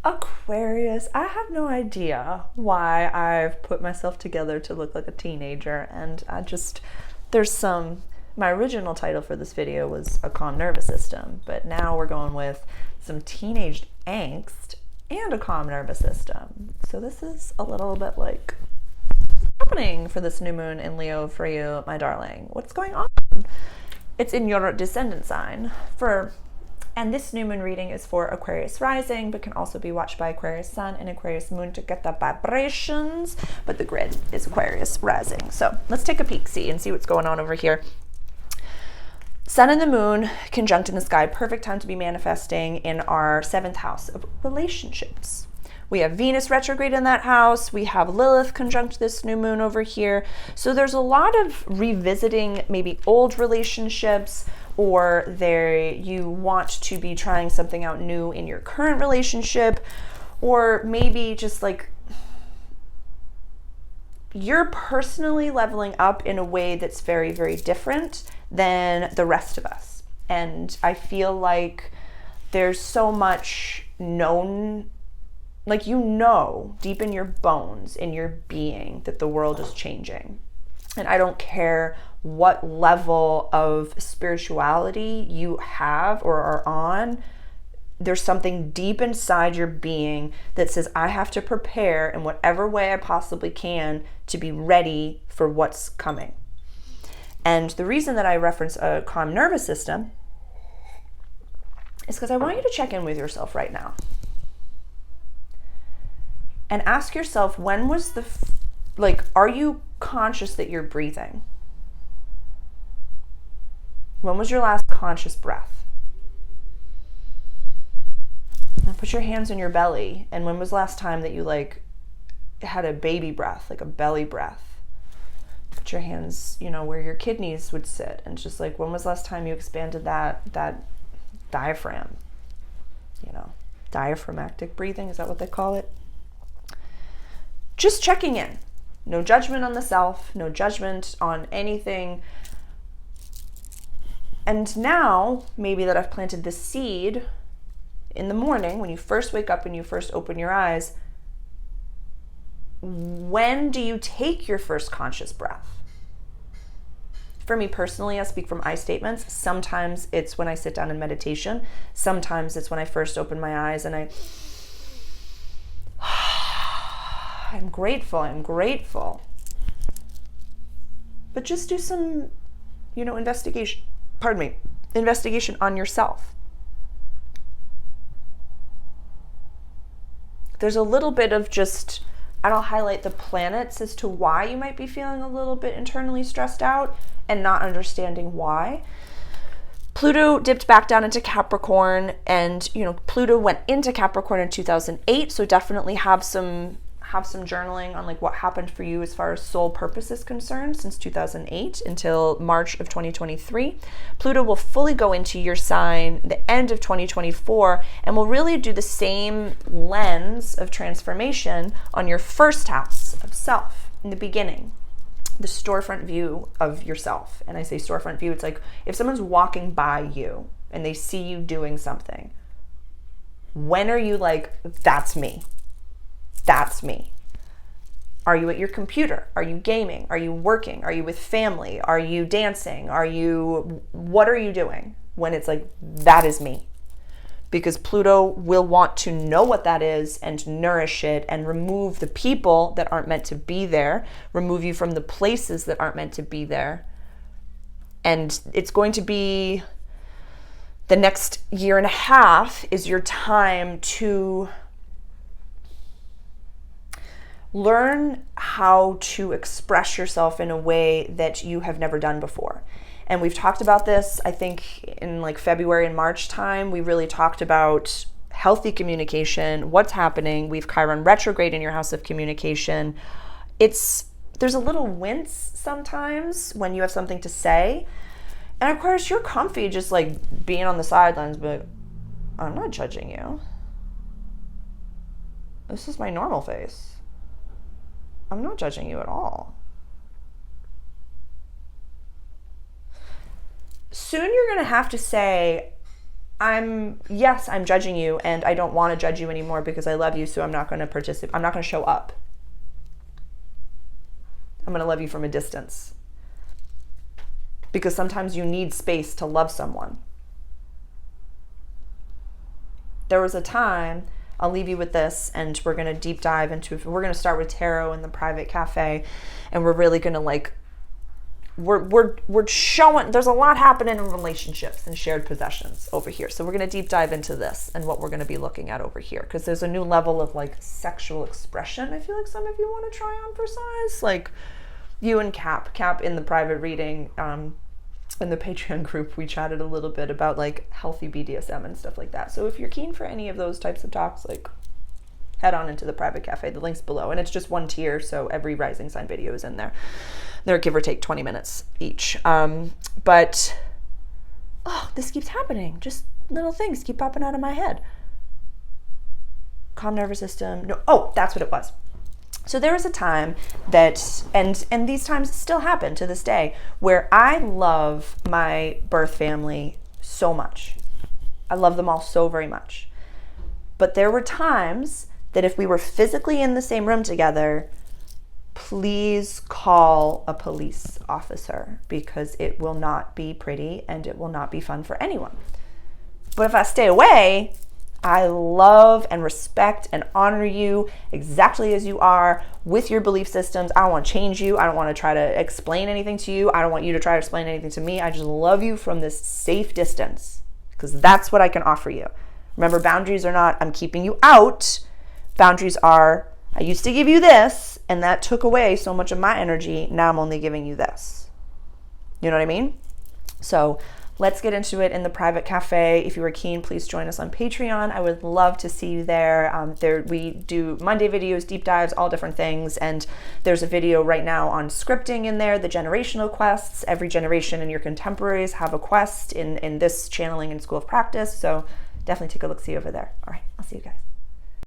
Aquarius, I have no idea why I've put myself together to look like a teenager, and my original title for this video was A Calm Nervous System, but now we're going with some teenage angst and a calm nervous system. So this is a little bit like happening for this new moon in Leo for you, my darling. What's going on? It's in your descendant sign and this new moon reading is for Aquarius rising, but can also be watched by Aquarius sun and Aquarius moon to get the vibrations. But the grid is Aquarius rising. So let's take a peek, and see what's going on over here. Sun and the moon conjunct in the sky, perfect time to be manifesting in our 7th house of relationships. We have Venus retrograde in that house. We have Lilith conjunct this new moon over here. So there's a lot of revisiting maybe old relationships, or you want to be trying something out new in your current relationship, or maybe just like you're personally leveling up in a way that's very, very different than the rest of us. And I feel like there's so much known, like deep in your bones, in your being, that the world is changing. And I don't care what level of spirituality you have or are on, there's something deep inside your being that says, I have to prepare in whatever way I possibly can to be ready for what's coming. And the reason that I reference a calm nervous system is because I want you to check in with yourself right now and ask yourself, when was are you conscious that you're breathing? When was your last conscious breath? Now put your hands on your belly, and when was the last time that you had a baby breath, like a belly breath? Put your hands, where your kidneys would sit, and just when was the last time you expanded that diaphragm? Diaphragmatic breathing, is that what they call it? Just checking in. No judgment on the self, no judgment on anything. And now, maybe that I've planted this seed in the morning, when you first wake up and you first open your eyes, when do you take your first conscious breath? For me personally, I speak from I statements. Sometimes it's when I sit down in meditation. Sometimes it's when I first open my eyes and I'm grateful. But just do some, investigation on yourself. There's a little bit of and I'll highlight the planets as to why you might be feeling a little bit internally stressed out and not understanding why. Pluto dipped back down into Capricorn, and Pluto went into Capricorn in 2008, so definitely have some journaling on what happened for you as far as soul purpose is concerned since 2008 until March of 2023. Pluto will fully go into your sign the end of 2024 and will really do the same lens of transformation on your first house of self in the beginning, the storefront view of yourself. And I say storefront view, it's like if someone's walking by you and they see you doing something, when are you that's me? That's me. Are you at your computer? Are you gaming? Are you working? Are you with family? Are you dancing? What are you doing when it's that is me? Because Pluto will want to know what that is and nourish it and remove the people that aren't meant to be there, remove you from the places that aren't meant to be there. And it's going to be the next year and a half is your time to learn how to express yourself in a way that you have never done before. And we've talked about this, I think, in February and March time. We really talked about healthy communication, what's happening. We've Chiron retrograde in your house of communication. There's a little wince sometimes when you have something to say. And of course, you're comfy just being on the sidelines, but I'm not judging you. This is my normal face. I'm not judging you at all. Soon you're going to have to say, yes, I'm judging you, and I don't want to judge you anymore because I love you, so I'm not going to participate. I'm not going to show up. I'm going to love you from a distance. Because sometimes you need space to love someone. There was a time, I'll leave you with this, and we're going to deep dive into, we're going to start with tarot in the private cafe, and we're really going to like, we're showing, there's a lot happening in relationships and shared possessions over here. So we're going to deep dive into this and what we're going to be looking at over here, because there's a new level of like sexual expression I feel like some of you want to try on for size. Like you and Cap in the private reading, in the Patreon group, we chatted a little bit about like healthy BDSM and stuff like that. So if you're keen for any of those types of talks, like head on into the private cafe. The link's below, and it's just one tier, so every rising sign video is in there. They're give or take 20 minutes each. But this keeps happening. Just little things keep popping out of my head. Calm nervous system. No, that's what it was. So there was a time that, and these times still happen to this day, where I love my birth family so much. I love them all so very much. But there were times that if we were physically in the same room together, please call a police officer, because it will not be pretty and it will not be fun for anyone. But if I stay away, I love and respect and honor you exactly as you are with your belief systems. I don't want to change you. I don't want to try to explain anything to you. I don't want you to try to explain anything to me. I just love you from this safe distance, because that's what I can offer you. Remember, boundaries are not, I'm keeping you out. Boundaries are, I used to give you this, and that took away so much of my energy. Now I'm only giving you this. You know what I mean? So let's get into it in the private cafe. If you are keen, please join us on Patreon. I would love to see you there. We do Monday videos, deep dives, all different things. And there's a video right now on scripting in there, the generational quests. Every generation in your contemporaries have a quest in this channeling and school of practice. So definitely take a look-see over there. All right, I'll see you guys.